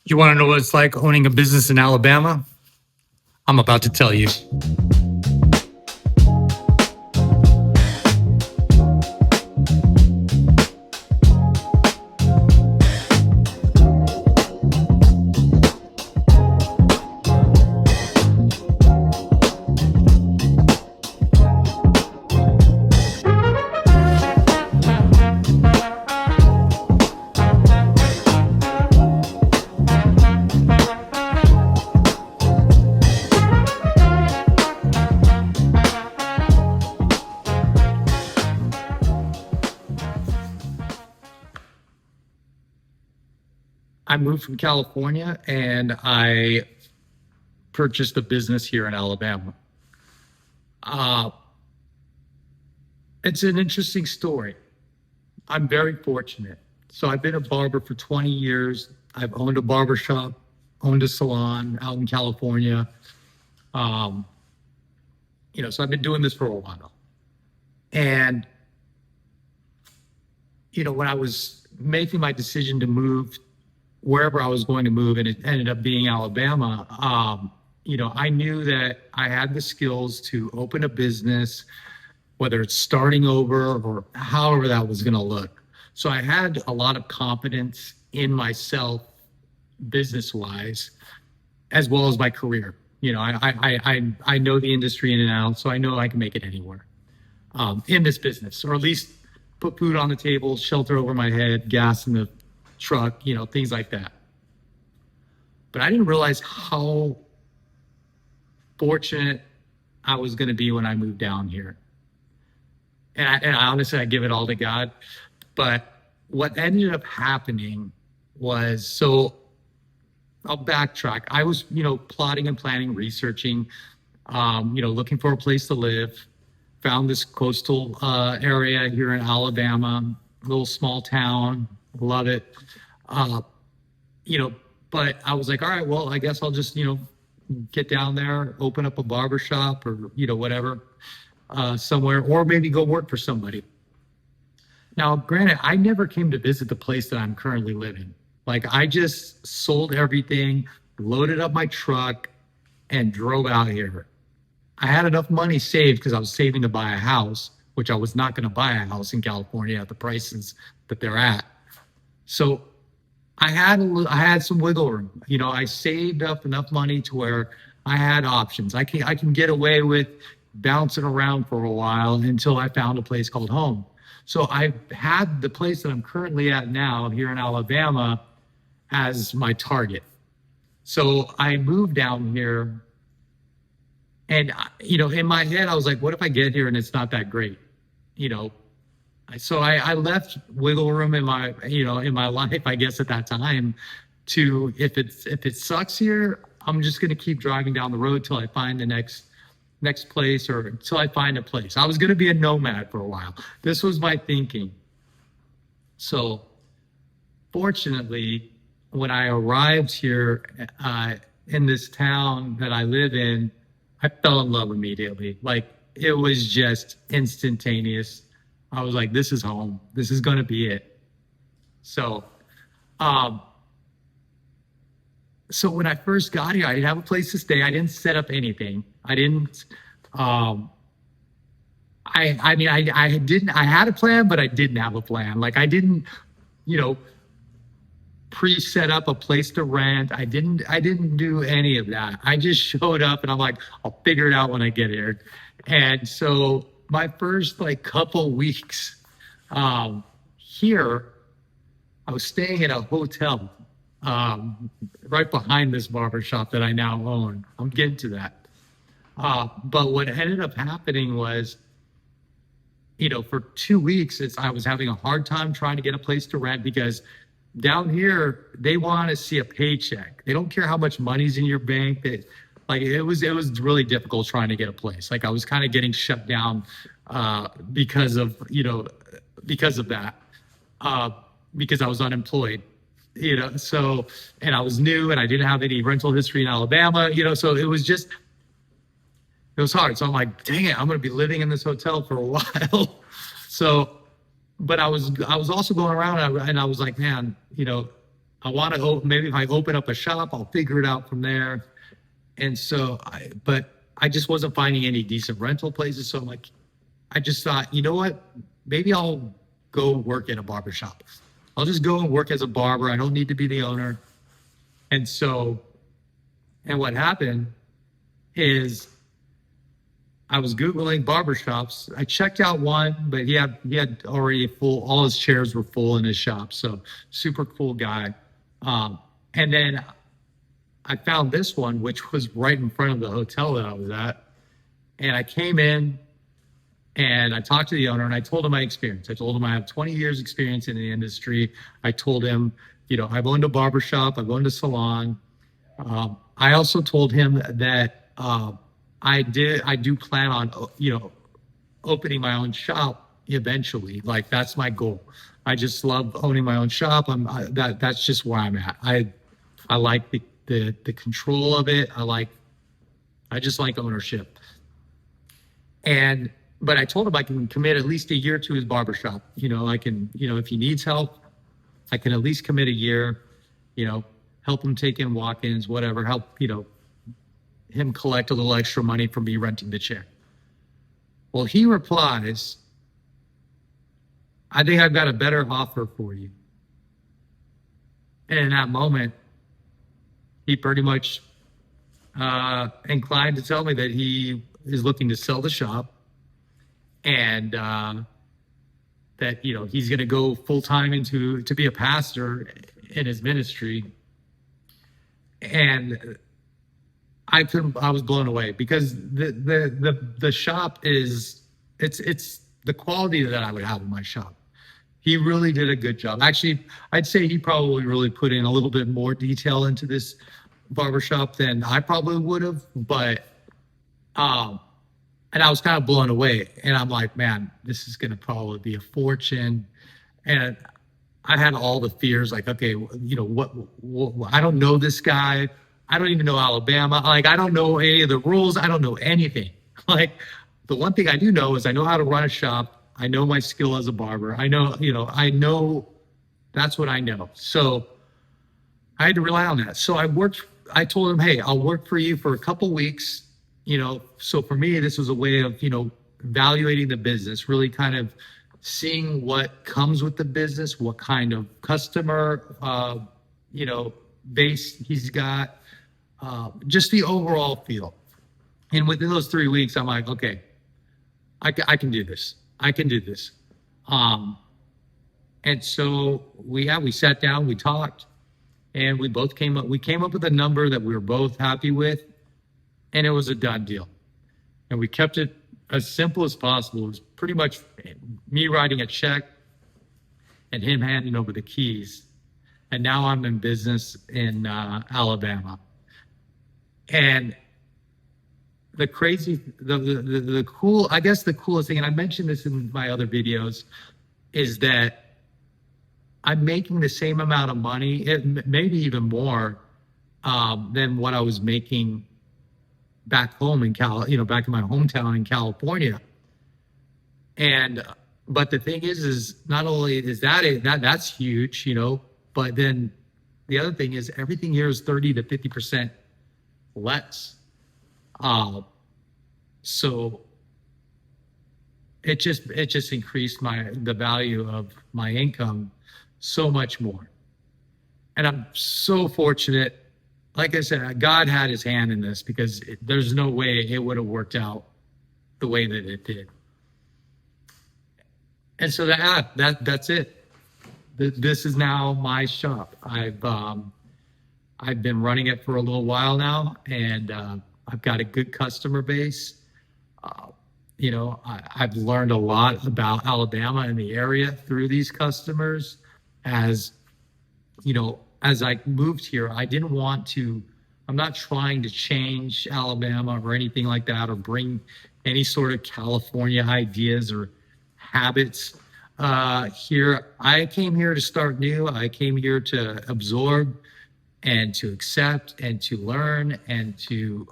You want to know what it's like owning a business in Alabama? I'm about to tell you. I moved from California and I purchased a business here in Alabama. Uh, it's an interesting story. I'm very fortunate. So I've been a barber for 20 years. I've owned a barbershop, owned a salon out in California. Um, so I've been doing this for a while. And, when I was making my decision to move wherever I was going to move, and it ended up being Alabama, I knew that I had the skills to open a business, whether it's starting over or however that was going to look. So I had a lot of confidence in myself, business wise, as well as my career. I know the industry in and out, so I know I can make it anywhere in this business, or at least put food on the table, shelter over my head, gas in the truck, things like that. But I didn't realize how fortunate I was going to be when I moved down here. And I honestly, I give it all to God. But what ended up happening was, so I'll backtrack. I was, plotting and planning, researching, looking for a place to live. Found this coastal area here in Alabama, little small town. Love it. But I was like, all right, well, I guess I'll just, get down there, open up a barbershop or, whatever, somewhere, or maybe go work for somebody. Now, granted, I never came to visit the place that I'm currently living. Like, I just sold everything, loaded up my truck, and drove out here. I had enough money saved because I was saving to buy a house, which I was not going to buy a house in California at the prices that they're at. So I had some wiggle room. I saved up enough money to where I had options. I can get away with bouncing around for a while until I found a place called home. So I had the place that I'm currently at now here in Alabama as my target. So I moved down here, and in my head I was like, what if I get here and it's not that great? So I left wiggle room in my life, I guess, at that time, to, if it sucks here, I'm just going to keep driving down the road till I find the next place, or until I find a place. I was going to be a nomad for a while. This was my thinking. So fortunately, when I arrived here in this town that I live in, I fell in love immediately. Like, it was just instantaneous. I was like, this is home. This is going to be it. So, so when I first got here, I didn't have a place to stay. I didn't set up anything. I didn't, I had a plan, but I didn't have a plan. Like, I didn't, pre-set up a place to rent. I didn't do any of that. I just showed up and I'm like, I'll figure it out when I get here. And so my first couple weeks here, I was staying at a hotel right behind this barbershop that I now own. I'm getting to that. But what ended up happening was, for 2 weeks, I was having a hard time trying to get a place to rent, because down here they want to see a paycheck. They don't care how much money's in your bank. It was really difficult trying to get a place. Like, I was kind of getting shut down because of that, because I was unemployed. So, and I was new and I didn't have any rental history in Alabama. So it was hard. So I'm like, dang it, I'm going to be living in this hotel for a while. So, but I was also going around, and I was like, man, I want to open, maybe if I open up a shop, I'll figure it out from there. And so but I just wasn't finding any decent rental places. So I'm like, I just thought, you know what? Maybe I'll go work in a barbershop. I'll just go and work as a barber. I don't need to be the owner. And so, and what happened is I was Googling barbershops. I checked out one, but he had already full, all his chairs were full in his shop. So super cool guy. And then I found this one, which was right in front of the hotel that I was at. And I came in and I talked to the owner and I told him my experience. I told him I have 20 years experience in the industry. I told him, you know, I've owned a barbershop, I've owned a salon. I also told him that I do plan on, you know, opening my own shop eventually. Like that's my goal. I just love owning my own shop. That's just where I'm at. I like the control of it. I just like ownership. But I told him I can commit at least a year to his barbershop. You know, I can, you know, if he needs help, I can at least commit a year, you know, help him take in walk-ins, whatever, help, you know, him collect a little extra money from me renting the chair. Well, he replies, I think I've got a better offer for you. And in that moment, he pretty much inclined to tell me that he is looking to sell the shop and that, you know, he's going to go full time to be a pastor in his ministry. And I was blown away because the shop is, it's the quality that I would have in my shop. He really did a good job. Actually, I'd say he probably really put in a little bit more detail into this barbershop than I probably would have, but and I was kind of blown away. And I'm like, man, this is gonna probably be a fortune. And I had all the fears, like, okay, you know, what I don't know this guy. I don't even know Alabama. Like, I don't know any of the rules. I don't know anything. Like, the one thing I do know is I know how to run a shop. I know my skill as a barber. I know, you know, that's what I know. So I had to rely on that. So I told him, hey, I'll work for you for a couple weeks, you know. So for me, this was a way of, you know, evaluating the business, really kind of seeing what comes with the business, what kind of customer, you know, base he's got, just the overall feel. And within those 3 weeks, I'm like, okay, I can do this. I can do this. And so we sat down, we talked, and we came up with a number that we were both happy with, and it was a done deal. And we kept it as simple as possible. It was pretty much me writing a check and him handing over the keys. And now I'm in business in Alabama. And the coolest thing, and I mentioned this in my other videos, is that I'm making the same amount of money, maybe even more, than what I was making back home in back in my hometown in California. But the thing is not only is that's huge, you know, but then the other thing is everything here is 30 to 50% less. So it just increased the value of my income so much more. And I'm so fortunate. Like I said, God had his hand in this because there's no way it would have worked out the way that it did. And so that's it. This is now my shop. I've been running it for a little while now, and I've got a good customer base. You know, I've learned a lot about Alabama and the area through these customers. As you know, as I moved here, I'm not trying to change Alabama or anything like that, or bring any sort of California ideas or habits here. I came here to start new. I came here to absorb and to accept and to learn and to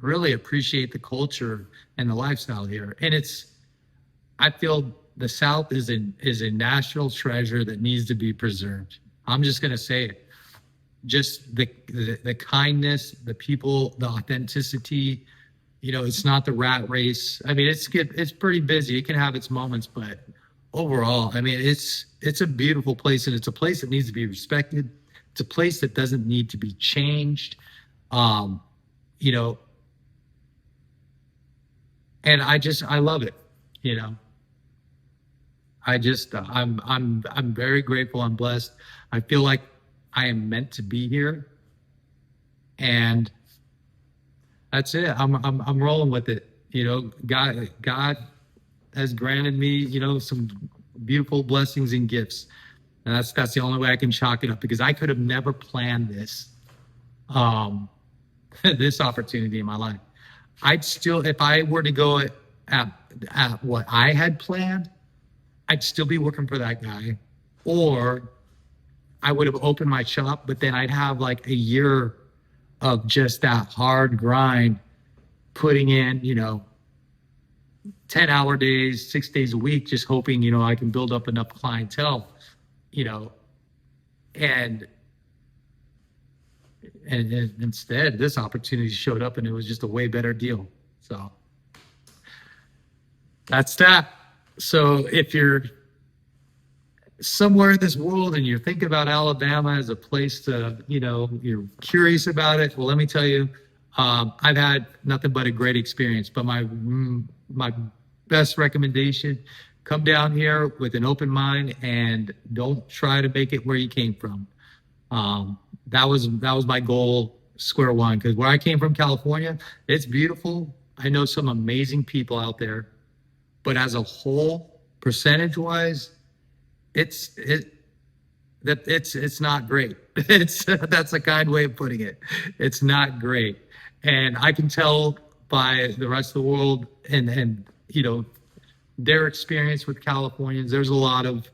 really appreciate the culture and the lifestyle here. And I feel the South is a national treasure that needs to be preserved. I'm just going to say it. Just the kindness, the people, the authenticity. You know, it's not the rat race. I mean, it's pretty busy. It can have its moments, but overall, I mean, it's a beautiful place, and it's a place that needs to be respected. It's a place that doesn't need to be changed. Um, you know, and I love it. You know, I'm very grateful. I'm blessed. I feel like I am meant to be here, and that's it. I'm rolling with it. You know, God has granted me, you know, some beautiful blessings and gifts. And that's the only way I can chalk it up, because I could have never planned this, um, this opportunity in my life. I'd still, if I were to go at, at what I had planned, I'd still be working for that guy, or I would have opened my shop, but then I'd have like a year of just that hard grind, putting in, you know, 10-hour days, 6 days a week, just hoping, you know, I can build up enough clientele, you know, and, and instead this opportunity showed up, and it was just a way better deal. So that's that. So if you're somewhere in this world and you're thinking about Alabama as a place to, you know, you're curious about it, well, let me tell you, I've had nothing but a great experience. But my best recommendation: come down here with an open mind and don't try to make it where you came from. That was my goal, square one. Because where I came from, California, it's beautiful. I know some amazing people out there, but as a whole, percentage wise, it's not great. That's a kind way of putting it. It's not great, and I can tell by the rest of the world and you know, their experience with Californians. There's a lot of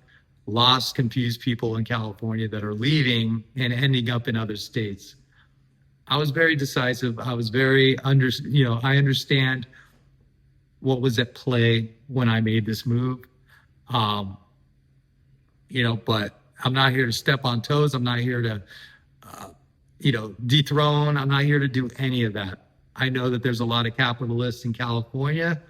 lost, confused people in California that are leaving and ending up in other states. I was very decisive. I was very you know, I understand what was at play when I made this move. You know, but I'm not here to step on toes. I'm not here to, you know, dethrone. I'm not here to do any of that. I know that there's a lot of capitalists in California.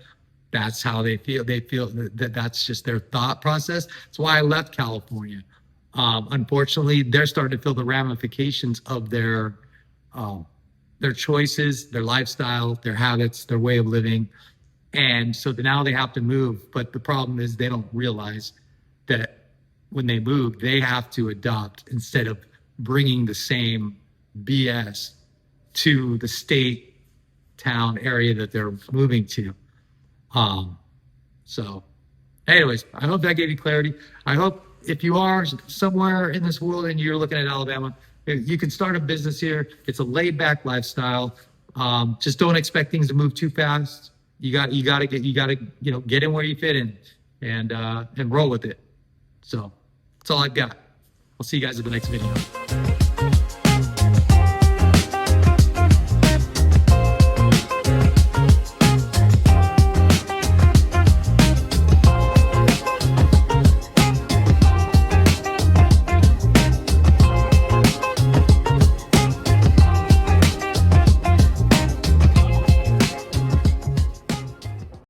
That's how they feel. They feel that that's just their thought process. That's why I left California. Unfortunately, they're starting to feel the ramifications of their choices, their lifestyle, their habits, their way of living. And so now they have to move. But the problem is they don't realize that when they move, they have to adopt instead of bringing the same BS to the state, town, area that they're moving to. So anyways, I hope that gave you clarity. I hope if you are somewhere in this world and you're looking at Alabama, you can start a business here. It's a laid back lifestyle. Just don't expect things to move too fast. You gotta, you know, get in where you fit in and roll with it. So that's all I've got. I'll see you guys in the next video.